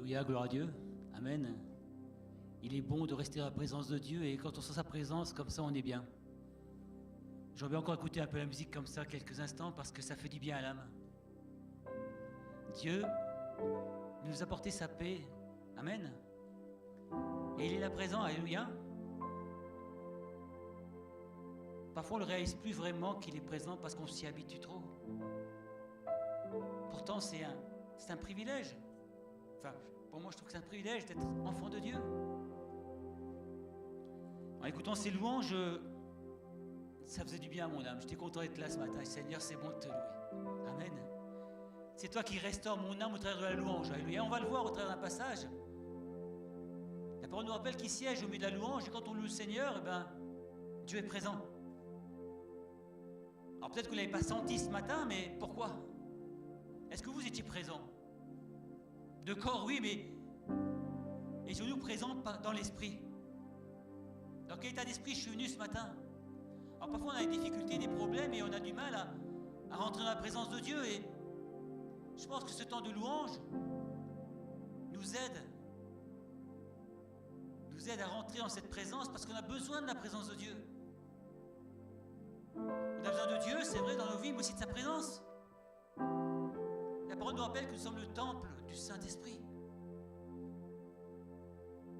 Alléluia, gloire à Dieu. Amen. Il est bon de rester à la présence de Dieu et quand on sent sa présence, comme ça, on est bien. J'aurais bien encore écouter un peu la musique comme ça quelques instants parce que ça fait du bien à l'âme. Dieu nous a apporté sa paix. Amen. Et il est là présent. Alléluia. Parfois, on ne le réalise plus vraiment qu'il est présent parce qu'on s'y habitue trop. Pourtant, c'est un privilège. Enfin, pour moi, je trouve que c'est un privilège d'être enfant de Dieu. En écoutant ces louanges, ça faisait du bien à mon âme. J'étais content d'être là ce matin. Seigneur, c'est bon de te louer. Amen. C'est toi qui restaures mon âme au travers de la louange. Alléluia. On va le voir au travers d'un passage. La parole nous rappelle qu'il siège au milieu de la louange et quand on loue le Seigneur, eh ben, Dieu est présent. Alors peut-être que vous ne l'avez pas senti ce matin, mais pourquoi? Est-ce que vous étiez présent? De corps, oui, mais étions-nous présents dans l'esprit? Dans quel état d'esprit je suis venu ce matin? Alors parfois on a des difficultés, des problèmes et on a du mal à rentrer dans la présence de Dieu et je pense que ce temps de louange nous aide à rentrer dans cette présence parce qu'on a besoin de la présence de Dieu. On a besoin de Dieu, c'est vrai, dans nos vies, mais aussi de sa présence. La parole nous rappelle que nous sommes le temple du Saint-Esprit.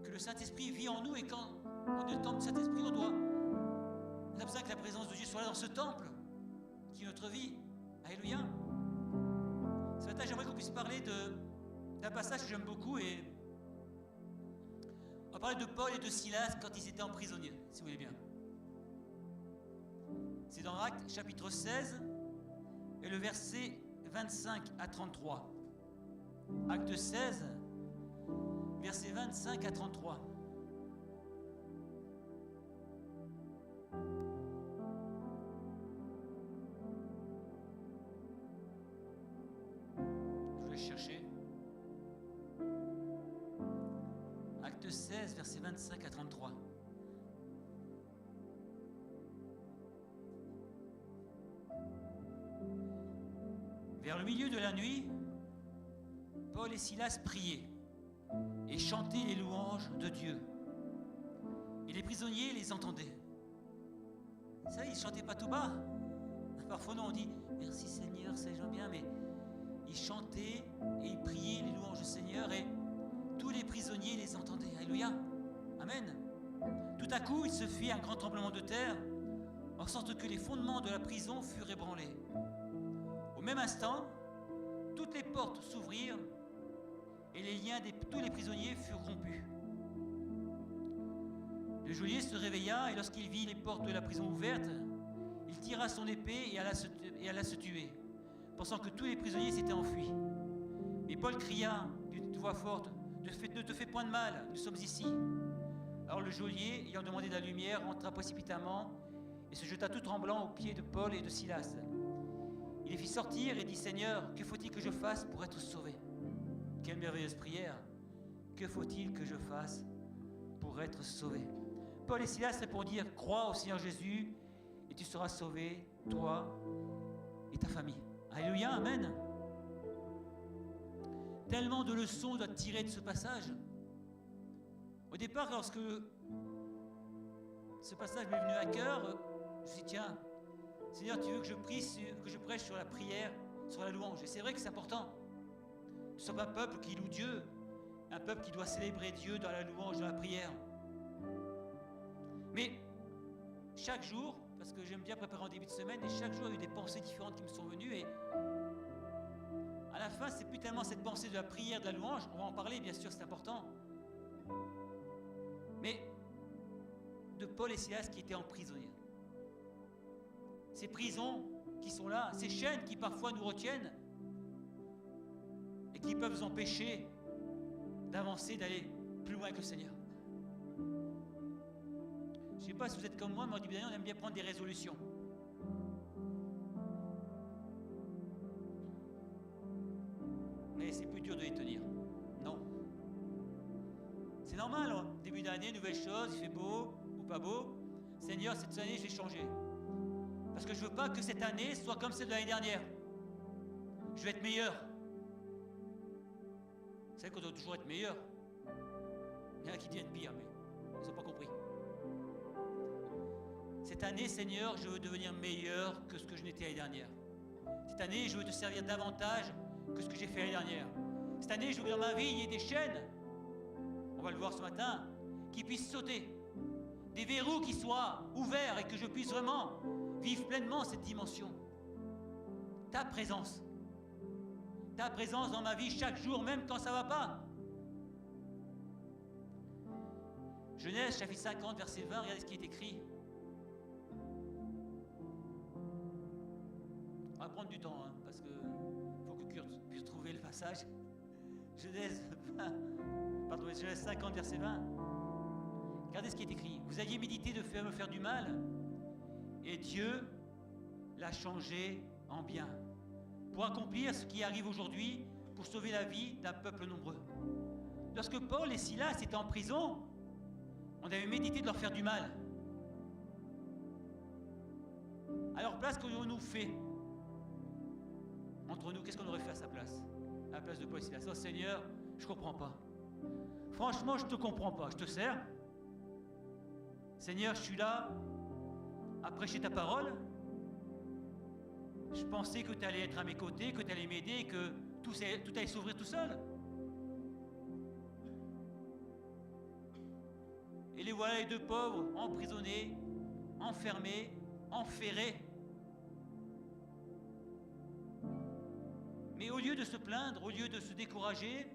Que le Saint-Esprit vit en nous et quand on est le temple du Saint-Esprit, on a besoin que la présence de Dieu soit là dans ce temple qui est notre vie. Alléluia. Ce matin, j'aimerais qu'on puisse parler d'un passage que j'aime beaucoup et on va parler de Paul et de Silas quand ils étaient emprisonnés, si vous voulez bien. C'est dans Actes chapitre 16 et le verset 25 à 33. Acte 16, versets 25 à 33. Je vais chercher. Acte 16, versets 25 à 33. Vers le milieu de la nuit, Paul et Silas priaient et chantaient les louanges de Dieu. Et les prisonniers les entendaient. Ça, ils ne chantaient pas tout bas. Parfois, nous, on dit « Merci Seigneur, c'est bien », mais ils chantaient et ils priaient les louanges du Seigneur et tous les prisonniers les entendaient. Alléluia. Amen. Tout à coup, il se fit un grand tremblement de terre, en sorte que les fondements de la prison furent ébranlés. Au même instant, toutes les portes s'ouvrirent et les liens de tous les prisonniers furent rompus. Le geôlier se réveilla et lorsqu'il vit les portes de la prison ouvertes, il tira son épée et alla se tuer, pensant que tous les prisonniers s'étaient enfuis. Mais Paul cria d'une voix forte, « Ne te fais point de mal, nous sommes ici. » Alors le geôlier, ayant demandé de la lumière, entra précipitamment et se jeta tout tremblant aux pieds de Paul et de Silas. Il les fit sortir et dit « Seigneur, que faut-il que je fasse pour être sauvé ?» Quelle merveilleuse prière! Que faut-il que je fasse pour être sauvé? Paul et Silas répondirent « Crois au Seigneur Jésus et tu seras sauvé, toi et ta famille. » Alléluia, amen. Tellement de leçons doivent tirer de ce passage. Au départ, lorsque ce passage m'est venu à cœur, je me suis dit, tiens, Seigneur, tu veux que je prêche sur la prière, sur la louange. Et c'est vrai que c'est important. Nous sommes un peuple qui loue Dieu, un peuple qui doit célébrer Dieu dans la louange, dans la prière. Mais chaque jour, parce que j'aime bien préparer en début de semaine, et chaque jour, il y a eu des pensées différentes qui me sont venues. Et à la fin, c'est plus tellement cette pensée de la prière, de la louange. On va en parler, bien sûr, c'est important. Mais de Paul et Silas qui étaient emprisonnés. Ces prisons qui sont là, ces chaînes qui parfois nous retiennent et qui peuvent nous empêcher d'avancer, d'aller plus loin que le Seigneur. Je ne sais pas si vous êtes comme moi, mais en début d'année, on aime bien prendre des résolutions. Mais c'est plus dur de les tenir. Non. C'est normal, hein. Début d'année, nouvelle chose, il fait beau ou pas beau. Seigneur, cette année, je vais changer. Parce que je ne veux pas que cette année soit comme celle de l'année dernière. Je vais être meilleur. savez qu'on doit toujours être meilleur. Il y en a qui deviennent pire, mais ils n'ont pas compris. Cette année, Seigneur, je veux devenir meilleur que ce que je n'étais l'année dernière. Cette année, je veux te servir davantage que ce que j'ai fait l'année dernière. Cette année, je veux que dans ma vie, il y ait des chaînes, on va le voir ce matin, qui puissent sauter. Des verrous qui soient ouverts et que je puisse vraiment vivre pleinement cette dimension. Ta présence dans ma vie chaque jour, même quand ça ne va pas. Genèse chapitre 50, verset 20, regardez ce qui est écrit. On va prendre du temps, hein, parce qu'il faut que Kurt puisse trouver le passage. Genèse 50, verset 20. Regardez ce qui est écrit. Vous aviez médité de me faire du mal, et Dieu l'a changé en bien, pour accomplir ce qui arrive aujourd'hui, pour sauver la vie d'un peuple nombreux. Lorsque Paul et Silas étaient en prison, on avait médité de leur faire du mal. À leur place, qu'aurions-nous fait? Entre nous, qu'est-ce qu'on aurait fait à sa place? À la place de Paul et Silas. Oh Seigneur, je ne comprends pas. Franchement, je ne te comprends pas. Je te sers. Seigneur, je suis là à prêcher ta parole. Je pensais que tu allais être à mes côtés, que tu allais m'aider, que tout allait s'ouvrir tout seul. Et les voilà, les deux pauvres, emprisonnés, enfermés, enferrés. Mais au lieu de se plaindre, au lieu de se décourager,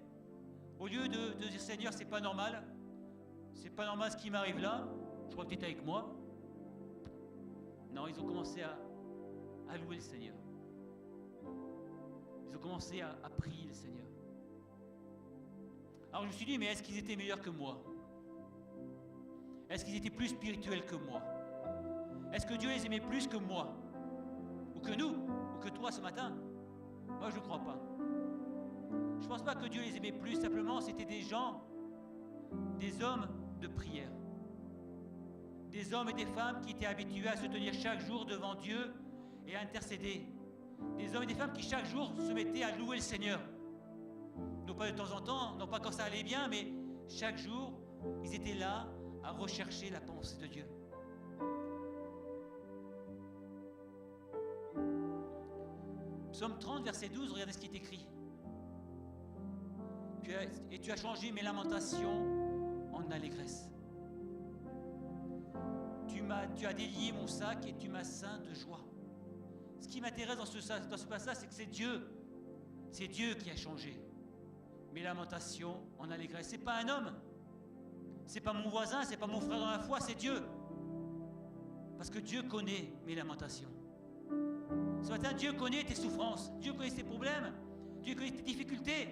au lieu de dire Seigneur, c'est pas normal ce qui m'arrive là, je crois que tu es avec moi. Non, ils ont commencé à louer le Seigneur. Ils ont commencé à prier le Seigneur. Alors je me suis dit, mais est-ce qu'ils étaient meilleurs que moi? Est-ce qu'ils étaient plus spirituels que moi? Est-ce que Dieu les aimait plus que moi? Ou que nous? Ou que toi ce matin? Moi je ne crois pas. Je ne pense pas que Dieu les aimait plus, simplement c'était des gens, des hommes de prière. Des hommes et des femmes qui étaient habitués à se tenir chaque jour devant Dieu et à intercéder. Des hommes et des femmes qui chaque jour se mettaient à louer le Seigneur. Non pas de temps en temps, non pas quand ça allait bien, mais chaque jour, ils étaient là à rechercher la pensée de Dieu. Psaume 30, verset 12, regardez ce qui est écrit. Et tu as changé mes lamentations en allégresse. Tu as délié mon sac et tu m'as ceint de joie. Ce qui m'intéresse dans ce passage, c'est que c'est Dieu qui a changé mes lamentations en allégresse. C'est pas un homme, c'est pas mon voisin, c'est pas mon frère dans la foi, c'est Dieu. Parce que Dieu connaît mes lamentations. Ce matin, Dieu connaît tes souffrances, Dieu connaît tes problèmes, Dieu connaît tes difficultés.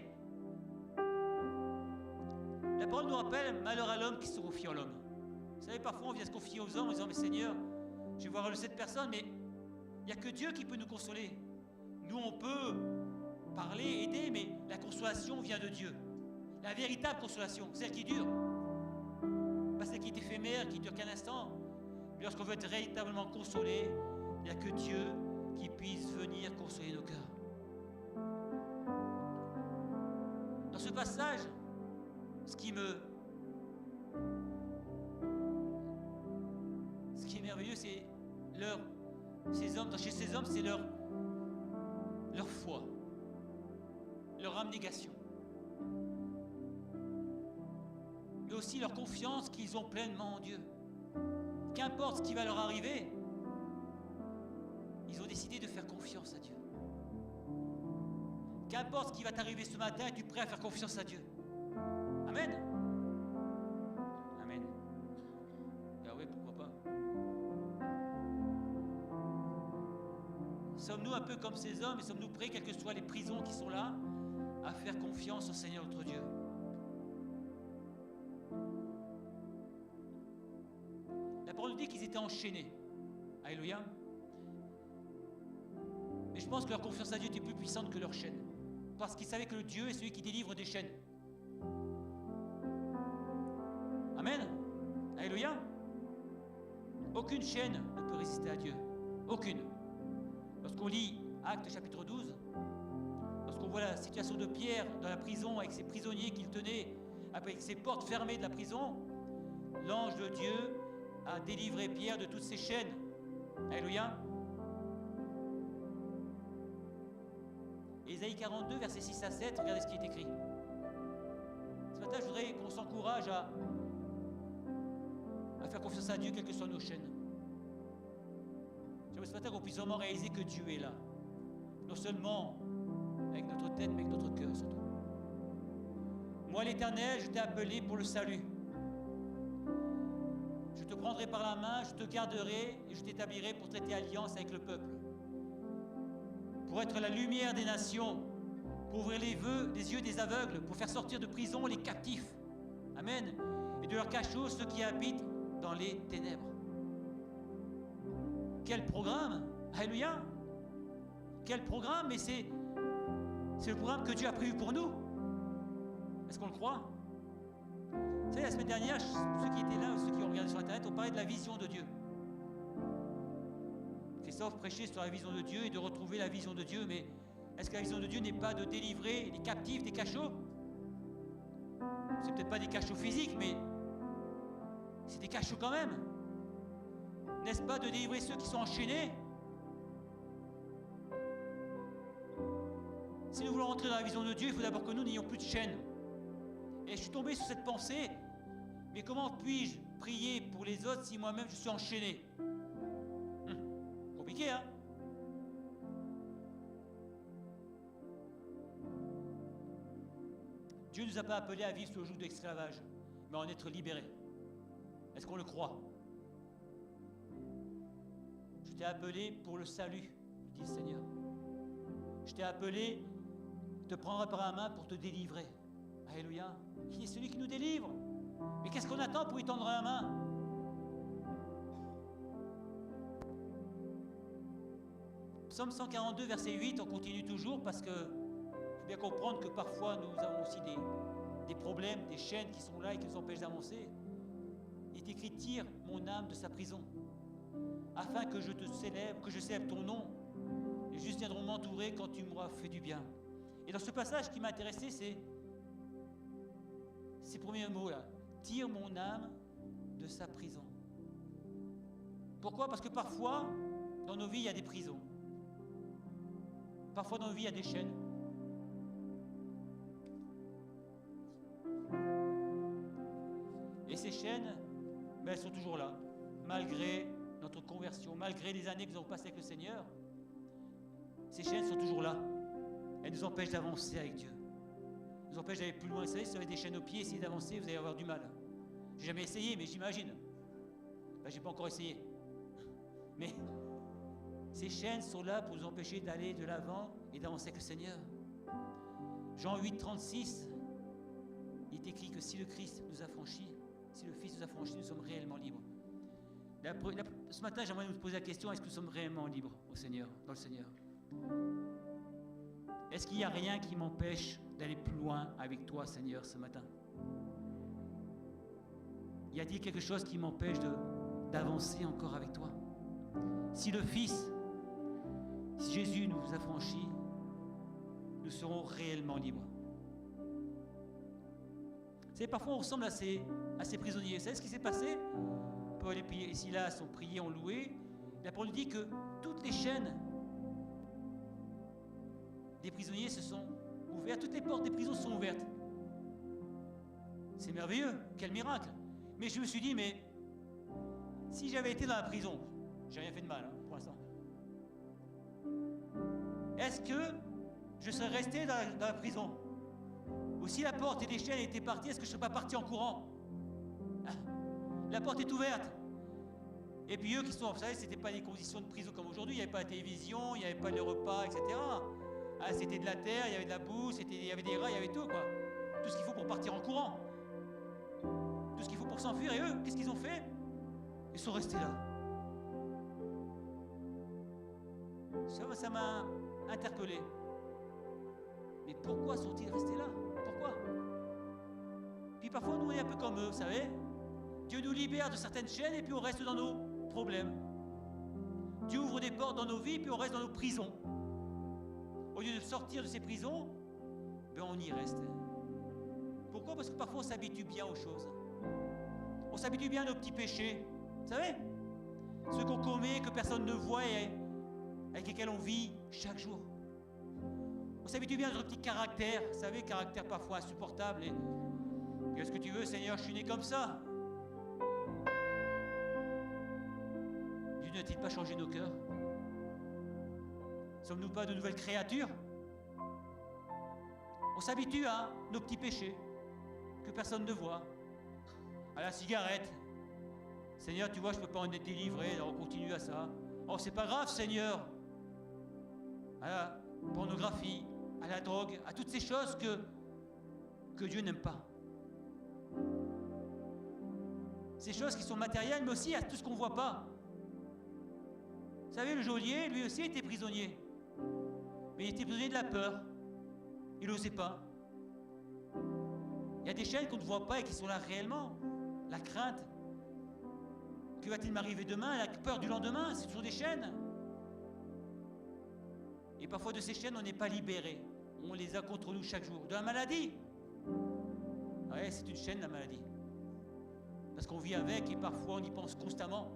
La parole nous rappelle, malheur à l'homme qui se confie en l'homme. Vous savez, parfois on vient se confier aux hommes en disant, mais Seigneur, je vais voir cette personne, mais il n'y a que Dieu qui peut nous consoler. Nous, on peut parler, aider, mais la consolation vient de Dieu. La véritable consolation, celle qui dure. Pas celle qui est éphémère, qui dure qu'un instant. Mais lorsqu'on veut être véritablement consolé, il n'y a que Dieu qui puisse venir consoler nos cœurs. Dans ce passage, ce qui est merveilleux, c'est chez ces hommes, c'est leur foi, leur abnégation, mais aussi leur confiance qu'ils ont pleinement en Dieu. Qu'importe ce qui va leur arriver, ils ont décidé de faire confiance à Dieu. Qu'importe ce qui va t'arriver ce matin, es-tu prêt à faire confiance à Dieu? Amen. Amen. Ah oui, pourquoi pas. Sommes-nous un peu comme ces hommes et sommes-nous prêts, quelles que soient les prisons qui sont là, à faire confiance au Seigneur notre Dieu? La parole nous dit qu'ils étaient enchaînés. Alléluia. Mais je pense que leur confiance à Dieu était plus puissante que leur chaîne. Parce qu'ils savaient que le Dieu est celui qui délivre des chaînes. Amen. Alléluia. Aucune chaîne ne peut résister à Dieu. Aucune. Lorsqu'on lit Actes chapitre 12, lorsqu'on lorsqu'on voit la situation de Pierre dans la prison avec ses prisonniers qu'il tenait, avec ses portes fermées de la prison, l'ange de Dieu a délivré Pierre de toutes ses chaînes. Alléluia. Ésaïe 42, versets 6 à 7, regardez ce qui est écrit. Ce matin, je voudrais qu'on s'encourage à faire confiance à Dieu, quelles que soient nos chaînes. J'aimerais ce matin qu'on puisse vraiment réaliser que Dieu est là. Non seulement avec notre tête, mais avec notre cœur surtout. Moi, l'Éternel, je t'ai appelé pour le salut. Je te prendrai par la main, je te garderai et je t'établirai pour traiter alliance avec le peuple. Pour être la lumière des nations, pour ouvrir les yeux des aveugles, pour faire sortir de prison les captifs. Amen. Et de leur cachot ceux qui habitent dans les ténèbres. Quel programme! Alléluia! Quel programme! Mais c'est le programme que Dieu a prévu pour nous. Est-ce qu'on le croit? Vous savez, la semaine dernière, ceux qui étaient là, ceux qui ont regardé sur Internet, on parlait de la vision de Dieu. Christophe prêchait sur la vision de Dieu et de retrouver la vision de Dieu, mais est-ce que la vision de Dieu n'est pas de délivrer les captifs des cachots? C'est peut-être pas des cachots physiques, mais c'est des cachots quand même. N'est-ce pas de délivrer ceux qui sont enchaînés? Si nous voulons rentrer dans la vision de Dieu, il faut d'abord que nous n'ayons plus de chaînes. Et je suis tombé sur cette pensée, mais comment puis-je prier pour les autres si moi-même je suis enchaîné? Compliqué, hein? Dieu ne nous a pas appelés à vivre sous le joug de l'esclavage, mais à en être libérés. Est-ce qu'on le croit? Je t'ai appelé pour le salut, dit le Seigneur. Je t'ai appelé, te prendre par la main pour te délivrer. Alléluia. Qui est celui qui nous délivre? Mais qu'est-ce qu'on attend pour y tendre la main? Psaume 142, verset 8, on continue toujours parce que il faut bien comprendre que parfois nous avons aussi des problèmes, des chaînes qui sont là et qui nous empêchent d'avancer. Il est écrit: tire mon âme de sa prison, afin que je te célèbre, que je célèbre ton nom. Les justes viendront m'entourer quand tu m'auras fait du bien. Et dans ce passage, ce qui m'a intéressé, c'est ces premiers mots là: tire mon âme de sa prison. Pourquoi? Parce que parfois, dans nos vies, il y a des prisons. Parfois, dans nos vies, il y a des chaînes. Et ces chaînes, elles sont toujours là, malgré notre conversion, malgré les années que nous avons passées avec le Seigneur. Ces chaînes sont toujours là. Elles nous empêchent d'avancer avec Dieu. Elles nous empêchent d'aller plus loin. Vous savez, si vous avez des chaînes aux pieds, essayez d'avancer, vous allez avoir du mal. J'ai jamais essayé, mais j'imagine. J'ai pas encore essayé. Mais ces chaînes sont là pour nous empêcher d'aller de l'avant et d'avancer avec le Seigneur. Jean 8, 36, il est écrit que si le Christ nous a franchis, si le Fils nous a franchis, nous sommes réellement libres. Ce matin, j'aimerais nous poser la question: est-ce que nous sommes réellement libres au Seigneur, dans le Seigneur? Est-ce qu'il n'y a rien qui m'empêche d'aller plus loin avec toi, Seigneur, ce matin? Y a-t-il quelque chose qui m'empêche d'avancer encore avec toi? Si le Fils, si Jésus nous a franchis, nous serons réellement libres. Vous savez, parfois on ressemble à ces prisonniers. Vous savez ce qui s'est passé? Paul et Silas ont prié, ont loué. La parole nous dit que toutes les chaînes des prisonniers se sont ouvertes, toutes les portes des prisons sont ouvertes. C'est merveilleux, quel miracle. Mais je me suis dit, mais si j'avais été dans la prison, j'ai rien fait de mal pour l'instant, est-ce que je serais resté dans la prison? Ou si la porte et les chaînes étaient parties, est-ce que je ne serais pas parti en courant? La porte est ouverte. Et puis eux qui sont, vous savez, c'était pas des conditions de prison comme aujourd'hui, il n'y avait pas la télévision, il n'y avait pas les repas, etc. C'était de la terre, il y avait de la boue, il y avait des rats, il y avait tout, quoi. Tout ce qu'il faut pour partir en courant. Tout ce qu'il faut pour s'enfuir. Et eux, qu'est-ce qu'ils ont fait? Ils sont restés là. Ça m'a interpellé. Mais pourquoi sont-ils restés là? Pourquoi? Puis parfois, nous, on est un peu comme eux, vous savez. Dieu nous libère de certaines chaînes et puis on reste dans nos problèmes. Dieu ouvre des portes dans nos vies et puis on reste dans nos prisons. Au au lieu de sortir de ces prisons, ben on y reste. Pourquoi? Parce que parfois on s'habitue bien aux choses. On s'habitue bien à nos petits péchés. Vous savez? Ceux qu'on commet, que personne ne voit et avec lesquels on vit chaque jour. On s'habitue bien à notre petit caractère. Vous savez, caractère parfois insupportable. Et qu'est-ce que tu veux, Seigneur? Je suis né comme ça. Dieu n'a-t-il pas changé nos cœurs? Ne sommes-nous pas de nouvelles créatures? On s'habitue à nos petits péchés que personne ne voit. À la cigarette. Seigneur, tu vois, je ne peux pas en être délivré, alors on continue à ça. Oh, c'est pas grave, Seigneur. À la pornographie, à la drogue, à toutes ces choses que Dieu n'aime pas. Ces choses qui sont matérielles, mais aussi à tout ce qu'on ne voit pas. Vous savez, le geôlier, lui aussi, était prisonnier. Mais il était prisonnier de la peur. Il n'osait pas. Il y a des chaînes qu'on ne voit pas et qui sont là réellement. La crainte. Que va-t-il m'arriver demain? La peur du lendemain, c'est toujours des chaînes. Et parfois de ces chaînes, on n'est pas libéré. On les a contre nous chaque jour. De la maladie. Ouais, c'est une chaîne, la maladie. Parce qu'on vit avec et parfois on y pense constamment.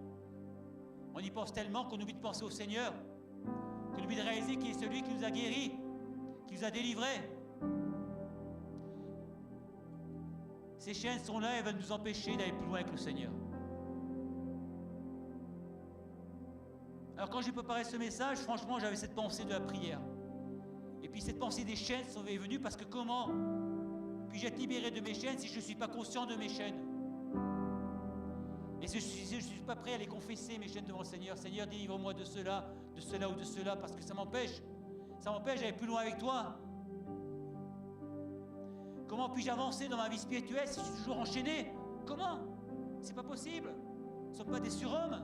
On y pense tellement qu'on oublie de penser au Seigneur. Qu'on oublie de réaliser qu'il est celui qui nous a guéris, qui nous a délivrés. Ces chaînes sont là et veulent nous empêcher d'aller plus loin avec le Seigneur. Alors quand j'ai préparé ce message, franchement, j'avais cette pensée de la prière. Et puis cette pensée des chaînes est venue parce que comment puis-je être libéré de mes chaînes si je ne suis pas conscient de mes chaînes? Et si je ne suis pas prêt à les confesser, mes chaînes devant le Seigneur, Seigneur, délivre-moi de cela ou de cela, parce que ça m'empêche d'aller plus loin avec toi. Comment puis-je avancer dans ma vie spirituelle si je suis toujours enchaîné? Comment? C'est pas possible. Nous ne sommes pas des surhommes.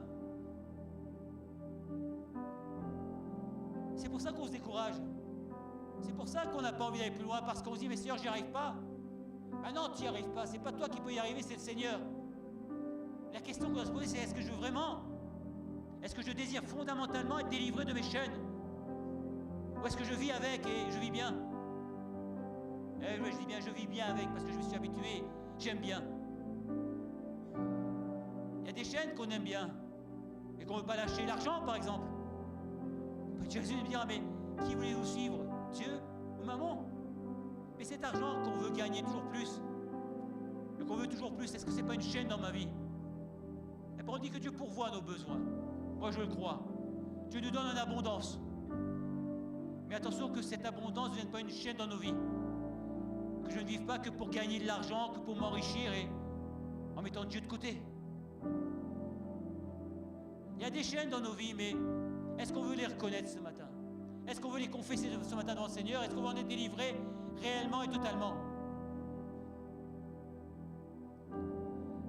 C'est pour ça qu'on se décourage. C'est pour ça qu'on n'a pas envie d'aller plus loin, parce qu'on se dit, mais Seigneur, j'y arrive pas. Ah non, tu n'y arrives pas. C'est pas toi qui peux y arriver, c'est le Seigneur. La question qu'on doit se poser, c'est est-ce que je veux vraiment? Est-ce que je désire fondamentalement être délivré de mes chaînes? Ou est-ce que je vis avec et je vis bien? Je dis bien, je vis bien avec parce que je me suis habitué, j'aime bien. Il y a des chaînes qu'on aime bien et qu'on ne veut pas lâcher. L'argent, par exemple. Jésus me dira, mais qui voulez-vous suivre? Dieu ou maman? Mais cet argent qu'on veut gagner toujours plus, et qu'on veut toujours plus, est-ce que ce n'est pas une chaîne dans ma vie? La parole dit que Dieu pourvoit nos besoins. Moi, je le crois. Dieu nous donne en abondance. Mais attention que cette abondance ne devienne pas une chaîne dans nos vies. Que je ne vive pas que pour gagner de l'argent, que pour m'enrichir et en mettant Dieu de côté. Il y a des chaînes dans nos vies, mais est-ce qu'on veut les reconnaître ce matin? Est-ce qu'on veut les confesser ce matin devant le Seigneur? Est-ce qu'on veut en être délivré réellement et totalement?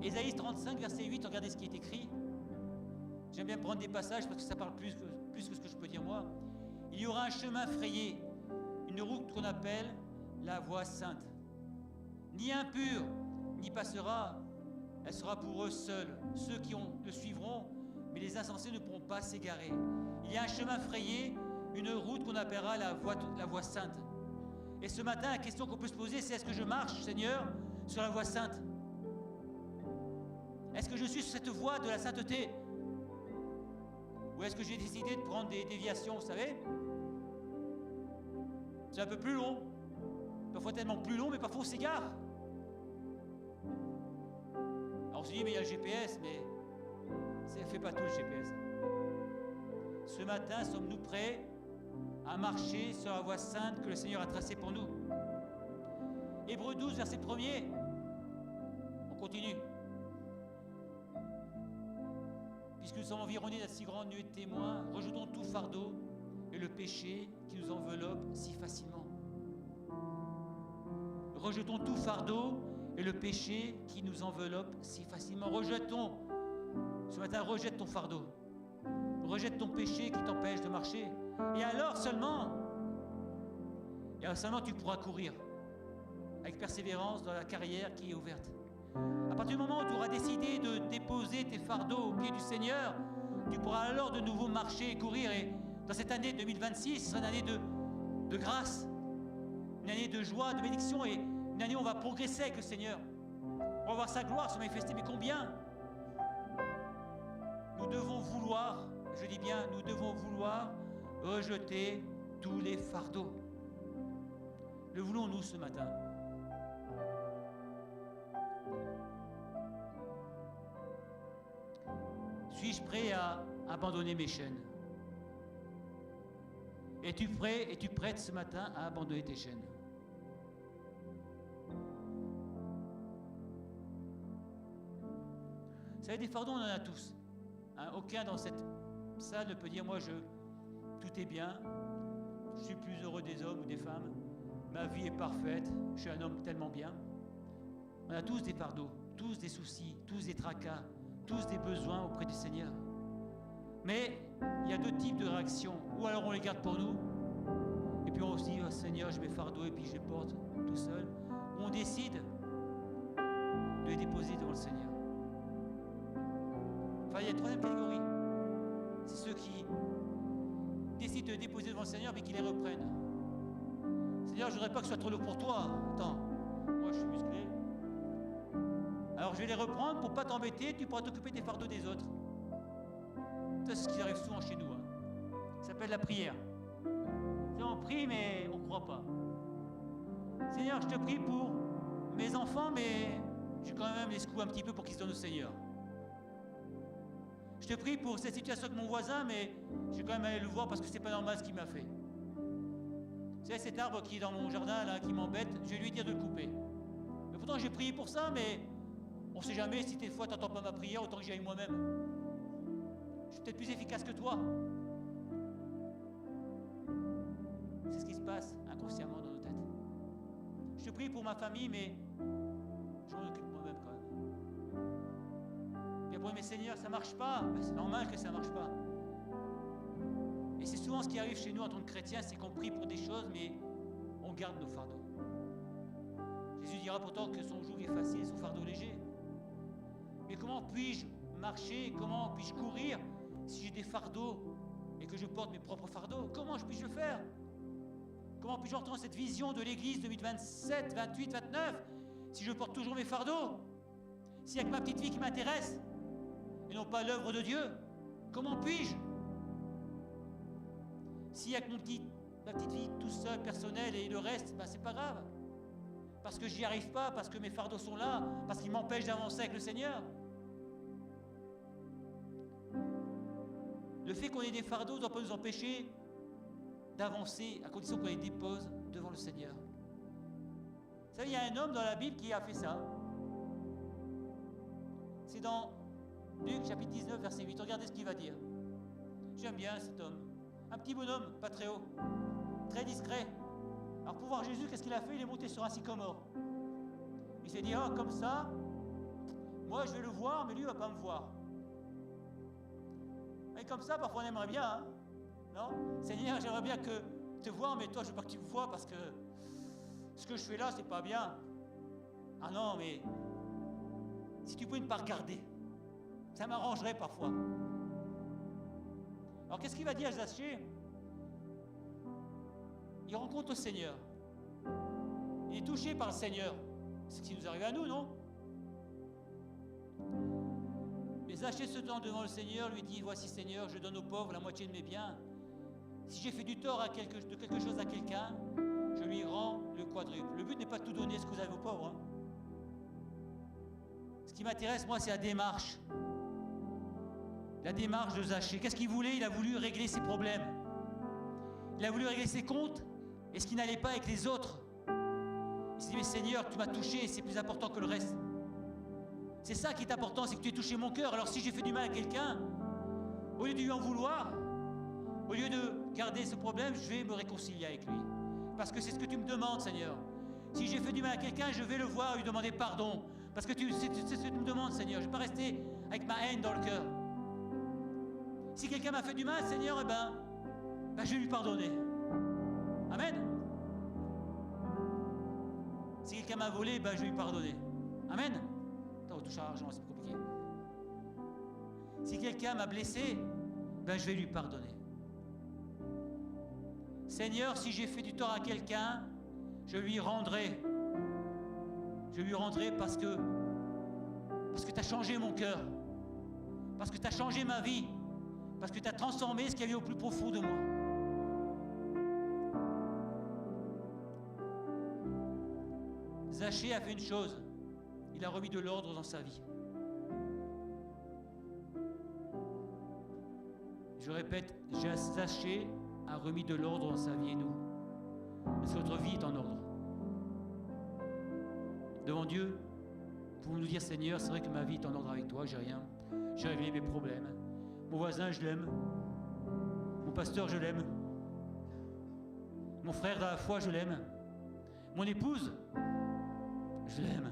Ésaïe 35, verset 8, regardez ce qui est écrit. J'aime bien prendre des passages parce que ça parle plus que ce que je peux dire moi. Il y aura un chemin frayé, une route qu'on appelle la voie sainte. Ni impur, n'y passera, elle sera pour eux seuls. Ceux qui le suivront, mais les insensés ne pourront pas s'égarer. Il y a un chemin frayé, une route qu'on appellera la voie sainte. Et ce matin, la question qu'on peut se poser, c'est est-ce que je marche, Seigneur, sur la voie sainte? Est-ce que je suis sur cette voie de la sainteté? Ou est-ce que j'ai décidé de prendre des déviations, vous savez? C'est un peu plus long. Parfois tellement plus long, mais parfois on s'égare. Alors on se dit, mais il y a le GPS, mais ça ne fait pas tout le GPS. Ce matin, sommes-nous prêts à marcher sur la voie sainte que le Seigneur a tracée pour nous? Hébreux 12, verset 1er. On continue. Puisque nous sommes environnés d'un si grand nuée de témoins, rejetons tout fardeau et le péché qui nous enveloppe si facilement. Rejetons tout fardeau et le péché qui nous enveloppe si facilement. Rejetons. Ce matin, rejette ton fardeau. Rejette ton péché qui t'empêche de marcher. Et alors seulement tu pourras courir avec persévérance dans la carrière qui est ouverte. À partir du moment où tu auras décidé de déposer tes fardeaux au pied du Seigneur, tu pourras alors de nouveau marcher et courir. Et dans cette année 2026, ce sera une année de grâce, une année de joie, de bénédiction et une année où on va progresser avec le Seigneur. On va voir sa gloire se manifester, mais combien? Nous devons vouloir, je dis bien, nous devons vouloir rejeter tous les fardeaux. Le voulons-nous ce matin? Suis-je prêt à abandonner mes chaînes? Es-tu prêt, es-tu prête ce matin à abandonner tes chaînes? Vous savez, des fardeaux, on en a tous. Hein, aucun dans cette salle ne peut dire, moi, tout est bien, je suis plus heureux des hommes ou des femmes, ma vie est parfaite, je suis un homme tellement bien. On a tous des fardeaux, tous des soucis, tous des tracas, tous des besoins auprès du Seigneur. Mais il y a deux types de réactions. Ou alors on les garde pour nous, et puis on se dit, oh Seigneur, je mets fardeau et puis je les porte tout seul. Ou on décide de les déposer devant le Seigneur. Enfin, il y a une troisième catégorie. C'est ceux qui décident de les déposer devant le Seigneur, mais qui les reprennent. Seigneur, je ne voudrais pas que ce soit trop lourd pour toi. Attends, moi je suis musclé. Alors je vais les reprendre pour ne pas t'embêter, tu pourras t'occuper des fardeaux des autres. Ça, c'est ce qui arrive souvent chez nous. Ça s'appelle la prière. On prie, mais on ne croit pas. Seigneur, je te prie pour mes enfants, mais j'ai quand même les secouer un petit peu pour qu'ils se donnent au Seigneur. Je te prie pour cette situation avec mon voisin, mais je vais quand même aller le voir parce que c'est pas normal ce qu'il m'a fait. Vous savez, cet arbre qui est dans mon jardin, là, qui m'embête, je vais lui dire de le couper. Mais pourtant, j'ai prié pour ça, mais on ne sait jamais si des fois tu n'entends pas ma prière, autant que j'y aille moi-même. Je suis peut-être plus efficace que toi. C'est ce qui se passe inconsciemment dans nos têtes. Je te prie pour ma famille, mais je m'en occupe moi-même quand même. Et après, mais Seigneur, ça ne marche pas. Ben, c'est normal que ça ne marche pas. Et c'est souvent ce qui arrive chez nous en tant que chrétiens, c'est qu'on prie pour des choses, mais on garde nos fardeaux. Jésus dira pourtant que son joug est facile et son fardeau léger. Mais comment puis-je marcher, comment puis-je courir si j'ai des fardeaux et que je porte mes propres fardeaux? Comment puis-je le faire? Comment puis-je entrer dans cette vision de l'Église 2027, 28, 29 si je porte toujours mes fardeaux? S'il n'y a que ma petite vie qui m'intéresse et non pas l'œuvre de Dieu, comment puis-je? S'il n'y a que ma petite vie tout seul, personnelle et le reste, ben c'est pas grave. Parce que j'y arrive pas, parce que mes fardeaux sont là, parce qu'ils m'empêchent d'avancer avec le Seigneur. Le fait qu'on ait des fardeaux ne doit pas nous empêcher d'avancer à condition qu'on les dépose devant le Seigneur. Vous savez, il y a un homme dans la Bible qui a fait ça. C'est dans Luc chapitre 19, verset 8. Regardez ce qu'il va dire. J'aime bien cet homme. Un petit bonhomme, pas très haut, très discret. Alors pour voir Jésus, qu'est-ce qu'il a fait? Il est monté sur un sycomore. Il s'est dit, comme ça, moi je vais le voir, mais lui il ne va pas me voir. Et comme ça, parfois on aimerait bien, hein? Non? Seigneur, j'aimerais bien te voir, mais toi je ne veux pas que tu me vois parce que ce que je fais là, c'est pas bien. Ah non, mais si tu pouvais ne pas regarder, ça m'arrangerait parfois. Alors qu'est-ce qu'il va dire, Zachée? Il rencontre le Seigneur. Il est touché par le Seigneur. C'est ce qui nous arrive à nous, non? Mais Zachée se tend devant le Seigneur, lui dit, voici Seigneur, je donne aux pauvres la moitié de mes biens. Si j'ai fait du tort de quelque chose à quelqu'un, je lui rends le quadruple. Le but n'est pas de tout donner ce que vous avez aux pauvres. Hein. Ce qui m'intéresse, moi, c'est la démarche. La démarche de Zachée. Qu'est-ce qu'il voulait? Il a voulu régler ses problèmes. Il a voulu régler ses comptes et ce qui n'allait pas avec les autres. Il s'est dit, mais Seigneur, tu m'as touché, c'est plus important que le reste. C'est ça qui est important, c'est que tu aies touché mon cœur. Alors si j'ai fait du mal à quelqu'un, au lieu de lui en vouloir, au lieu de garder ce problème, je vais me réconcilier avec lui. Parce que c'est ce que tu me demandes, Seigneur. Si j'ai fait du mal à quelqu'un, je vais le voir et lui demander pardon. Parce que c'est ce que tu me demandes, Seigneur. Je ne vais pas rester avec ma haine dans le cœur. Si quelqu'un m'a fait du mal, Seigneur, je vais lui pardonner. Amen. Si quelqu'un m'a volé, je vais lui pardonner. Amen. Attends, on touche à l'argent, c'est plus compliqué. Si quelqu'un m'a blessé, je vais lui pardonner. Seigneur, si j'ai fait du tort à quelqu'un, je lui rendrai. Je lui rendrai parce que tu as changé mon cœur, parce que tu as changé ma vie, parce que tu as transformé ce qu'il y avait au plus profond de moi. Zachée a fait une chose, il a remis de l'ordre dans sa vie. Je répète, Zachée a remis de l'ordre dans sa vie et nous. Parce que notre vie est en ordre. Devant Dieu, pour nous dire, Seigneur, c'est vrai que ma vie est en ordre avec toi, j'ai rien. J'ai réglé mes problèmes. Mon voisin, je l'aime. Mon pasteur, je l'aime. Mon frère dans la foi, je l'aime. Mon épouse, je l'aime.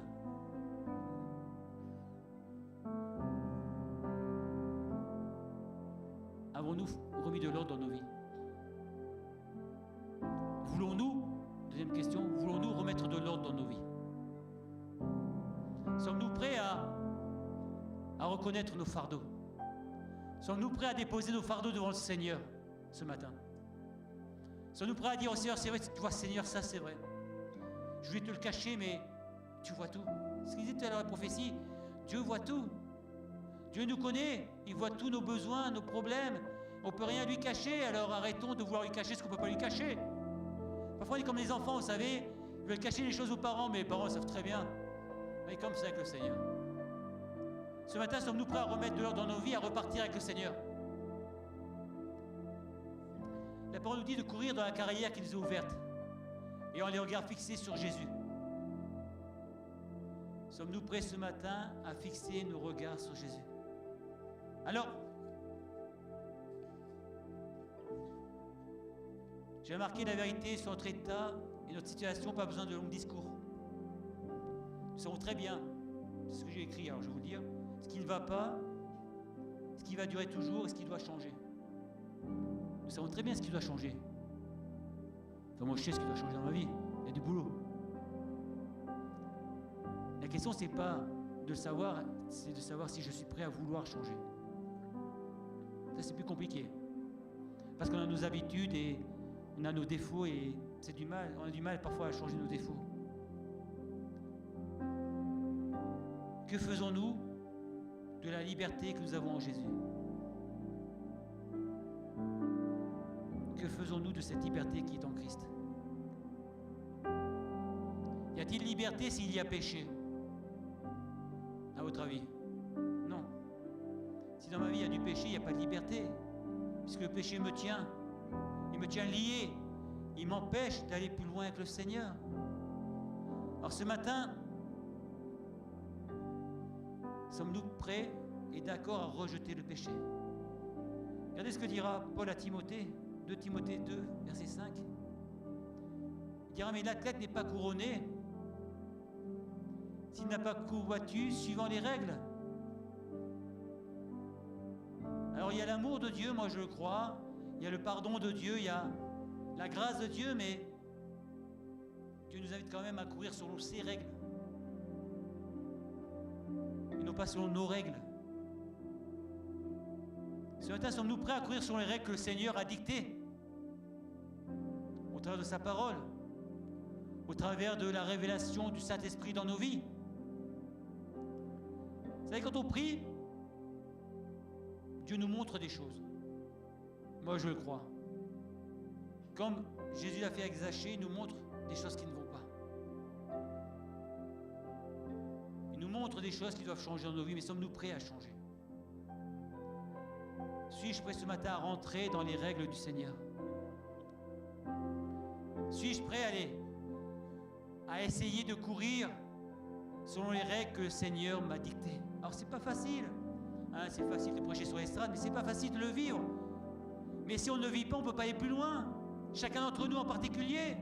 Avons-nous remis de l'ordre dans nos vies? Voulons-nous, deuxième question, voulons-nous remettre de l'ordre dans nos vies? Sommes-nous prêts à reconnaître nos fardeaux? Sommes-nous prêts à déposer nos fardeaux devant le Seigneur ce matin? Sommes-nous prêts à dire au Seigneur, c'est vrai, tu vois Seigneur, ça c'est vrai. Je vais te le cacher, mais tu vois tout. Ce qu'il disait tout à l'heure la prophétie, Dieu voit tout. Dieu nous connaît, il voit tous nos besoins, nos problèmes. On ne peut rien lui cacher, alors arrêtons de vouloir lui cacher ce qu'on ne peut pas lui cacher. Parfois on est comme les enfants, vous savez, ils veulent cacher les choses aux parents, mais les parents savent très bien. Mais comme c'est avec le Seigneur. Ce matin, sommes-nous prêts à remettre de l'ordre dans nos vies, à repartir avec le Seigneur? La parole nous dit de courir dans la carrière qui nous est ouverte, et en les regards fixés sur Jésus. Sommes-nous prêts ce matin à fixer nos regards sur Jésus? Alors, j'ai remarqué la vérité sur notre état et notre situation, pas besoin de longs discours. Nous savons très bien, c'est ce que j'ai écrit, alors je vais vous le dire, ce qui ne va pas, ce qui va durer toujours et ce qui doit changer. Nous savons très bien ce qui doit changer. Enfin, moi je sais ce qui doit changer dans ma vie, il y a du boulot. La question c'est pas de le savoir, c'est de savoir si je suis prêt à vouloir changer. Ça c'est plus compliqué. Parce qu'on a nos habitudes et on a nos défauts et c'est du mal, on a du mal parfois à changer nos défauts. Que faisons-nous de la liberté que nous avons en Jésus? Que faisons-nous de cette liberté qui est en Christ? Y a-t-il liberté s'il y a péché? À votre avis? Non. Si dans ma vie il y a du péché, il n'y a pas de liberté. Puisque le péché me tient. Il me tient lié. Il m'empêche d'aller plus loin avec le Seigneur. Alors ce matin, sommes-nous prêts et d'accord à rejeter le péché? Regardez ce que dira Paul à Timothée, 2 Timothée 2, verset 5. Il dira, mais l'athlète n'est pas couronné s'il n'a pas combattu suivant les règles. Alors il y a l'amour de Dieu, moi je le crois, il y a le pardon de Dieu, il y a la grâce de Dieu, mais Dieu nous invite quand même à courir selon ses règles. Et non pas selon nos règles. Ce matin, sommes-nous prêts à courir selon les règles que le Seigneur a dictées? Au travers de sa parole, au travers de la révélation du Saint-Esprit dans nos vies. Vous savez, quand on prie, Dieu nous montre des choses. Moi, je le crois. Comme Jésus l'a fait avec Zachée, il nous montre des choses qui ne vont pas. Il nous montre des choses qui doivent changer dans nos vies, mais sommes-nous prêts à changer? Suis-je prêt ce matin à rentrer dans les règles du Seigneur? Suis-je prêt à essayer de courir selon les règles que le Seigneur m'a dictées? Alors c'est pas facile, hein, c'est facile de prêcher sur l'estrade, mais c'est pas facile de le vivre. Mais si on ne le vit pas, on ne peut pas aller plus loin. Chacun d'entre nous en particulier.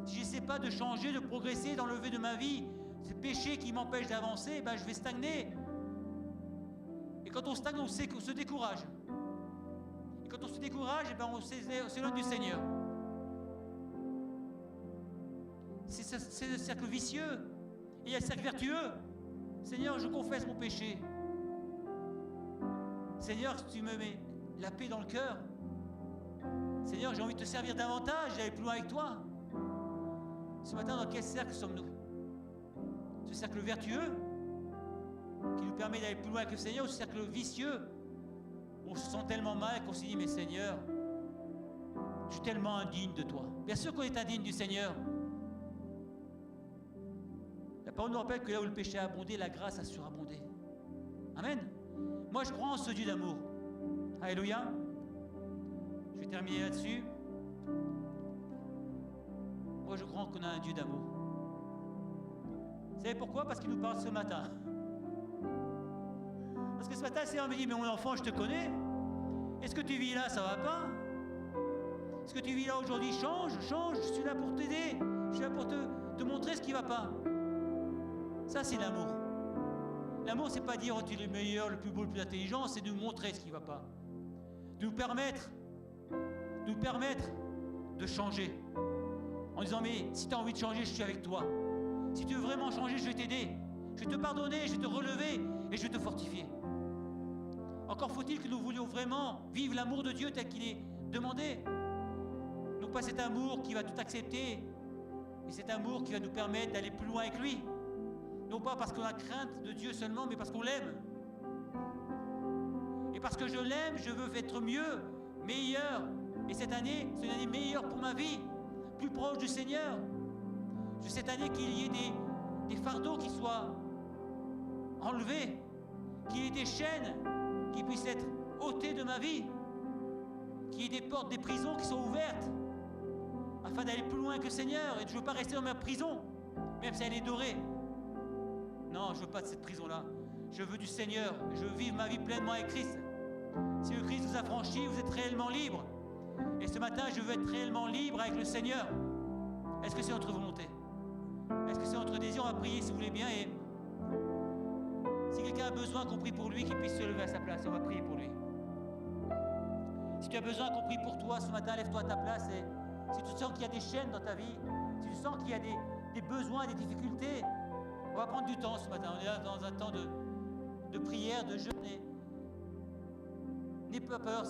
Si je n'essaie pas de changer, de progresser dans le lever de ma vie, ces péchés qui m'empêchent d'avancer, ben je vais stagner. Et quand on stagne, on se décourage. Et quand on se décourage, ben on s'éloigne du Seigneur. C'est le cercle vicieux. Et il y a le cercle vertueux. Seigneur, je confesse mon péché. Seigneur, si tu me mets la paix dans le cœur, Seigneur, j'ai envie de te servir davantage, d'aller plus loin avec toi. Ce matin, dans quel cercle sommes-nous? Ce cercle vertueux qui nous permet d'aller plus loin avec le Seigneur, ou ce cercle vicieux où on se sent tellement mal qu'on se dit, mais Seigneur, je suis tellement indigne de toi. Bien sûr qu'on est indigne du Seigneur. La parole nous rappelle que là où le péché a abondé, la grâce a surabondé. Amen. Moi, je crois en ce Dieu d'amour. Alléluia. Je vais terminer là-dessus. Moi, je crois qu'on a un Dieu d'amour. Vous savez pourquoi? Parce qu'il nous parle ce matin. Parce que ce matin, le Seigneur me dit, mais mon enfant, je te connais. Est-ce que tu vis là, ça va pas? Est-ce que tu vis là aujourd'hui? Change, je suis là pour t'aider. Je suis là pour te montrer ce qui ne va pas. Ça, c'est l'amour. L'amour, c'est pas dire oh, tu es le meilleur, le plus beau, le plus intelligent, c'est de nous montrer ce qui ne va pas. De nous permettre de changer. En disant, mais si tu as envie de changer, je suis avec toi. Si tu veux vraiment changer, je vais t'aider. Je vais te pardonner, je vais te relever et je vais te fortifier. Encore faut-il que nous voulions vraiment vivre l'amour de Dieu tel qu'il est demandé. Non pas cet amour qui va tout accepter, mais cet amour qui va nous permettre d'aller plus loin avec lui. Non pas parce qu'on a crainte de Dieu seulement, mais parce qu'on l'aime. Et parce que je l'aime, je veux être mieux, meilleur. Et cette année, c'est une année meilleure pour ma vie, plus proche du Seigneur. Je veux cette année qu'il y ait des fardeaux qui soient enlevés, qu'il y ait des chaînes qui puissent être ôtées de ma vie, qu'il y ait des portes, des prisons qui sont ouvertes, afin d'aller plus loin que le Seigneur. Et je ne veux pas rester dans ma prison, même si elle est dorée. Non, je ne veux pas de cette prison-là. Je veux du Seigneur. Je veux vivre ma vie pleinement avec Christ. Si le Christ vous a franchi, vous êtes réellement libre. Et ce matin, je veux être réellement libre avec le Seigneur. Est-ce que c'est notre volonté? Est-ce que c'est notre désir? On va prier si vous voulez bien. Et si quelqu'un a besoin qu'on prie pour lui, qu'il puisse se lever à sa place. On va prier pour lui. Si tu as besoin qu'on prie pour toi ce matin, lève-toi à ta place. Et si tu sens qu'il y a des chaînes dans ta vie, si tu sens qu'il y a des besoins, des difficultés, on va prendre du temps ce matin. On est là dans un temps de prière, de jeûne. N'aie pas peur,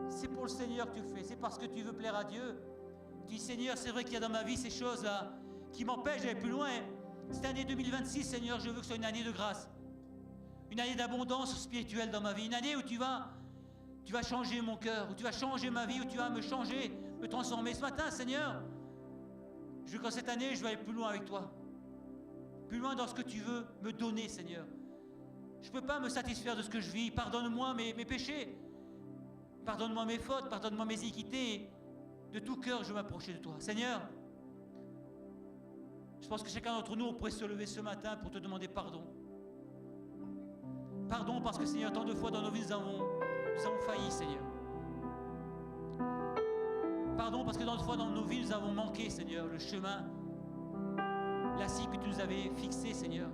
c'est pour le Seigneur que tu fais. C'est parce que tu veux plaire à Dieu. Tu dis, Seigneur, c'est vrai qu'il y a dans ma vie ces choses-là qui m'empêchent d'aller plus loin. Cette année 2026, Seigneur, je veux que ce soit une année de grâce. Une année d'abondance spirituelle dans ma vie. Une année où tu vas changer mon cœur, où tu vas changer ma vie, où tu vas me changer, me transformer. Ce matin, Seigneur, je veux qu'en cette année, je vais aller plus loin avec toi. Plus loin dans ce que tu veux me donner, Seigneur. Je ne peux pas me satisfaire de ce que je vis. Pardonne-moi mes péchés. Pardonne-moi mes fautes. Pardonne-moi mes iniquités. De tout cœur, je veux m'approcher de toi. Seigneur, je pense que chacun d'entre nous, on pourrait se lever ce matin pour te demander pardon. Pardon parce que, Seigneur, tant de fois dans nos vies, nous avons failli, Seigneur. Pardon parce que tant de fois dans nos vies, nous avons manqué, Seigneur, le chemin, la cible que tu nous avais fixée, Seigneur.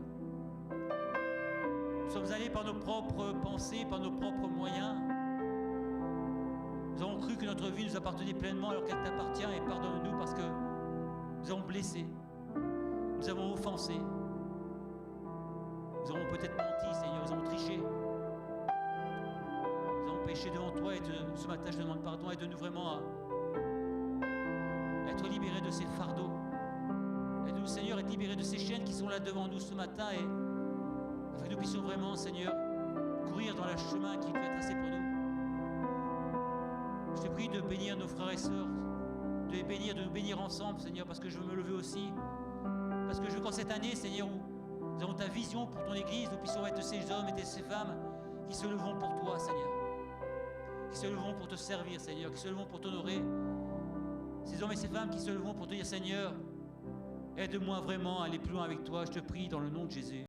Nous sommes allés par nos propres pensées, par nos propres moyens. Nous avons cru que notre vie nous appartenait pleinement alors qu'elle t'appartient, et pardonne-nous parce que nous avons blessé, nous avons offensé, nous avons peut-être menti, Seigneur, nous avons triché. Nous avons péché devant toi et ce matin je te demande pardon. Aide-nous vraiment à être libérés de ces fardeaux. Aide-nous, Seigneur, à être libérés de ces chaînes qui sont là devant nous ce matin, et afin que nous puissions vraiment, Seigneur, courir dans le chemin qui doit être tracé pour nous. Je te prie de bénir nos frères et sœurs, de nous bénir ensemble, Seigneur, parce que je veux me lever aussi. Parce que je veux qu'en cette année, Seigneur, où nous avons ta vision pour ton Église, nous puissions être ces hommes et ces femmes qui se leveront pour toi, Seigneur. Qui se leveront pour te servir, Seigneur, qui se leveront pour t'honorer. Ces hommes et ces femmes qui se leveront pour te dire, Seigneur, aide-moi vraiment à aller plus loin avec toi, je te prie dans le nom de Jésus.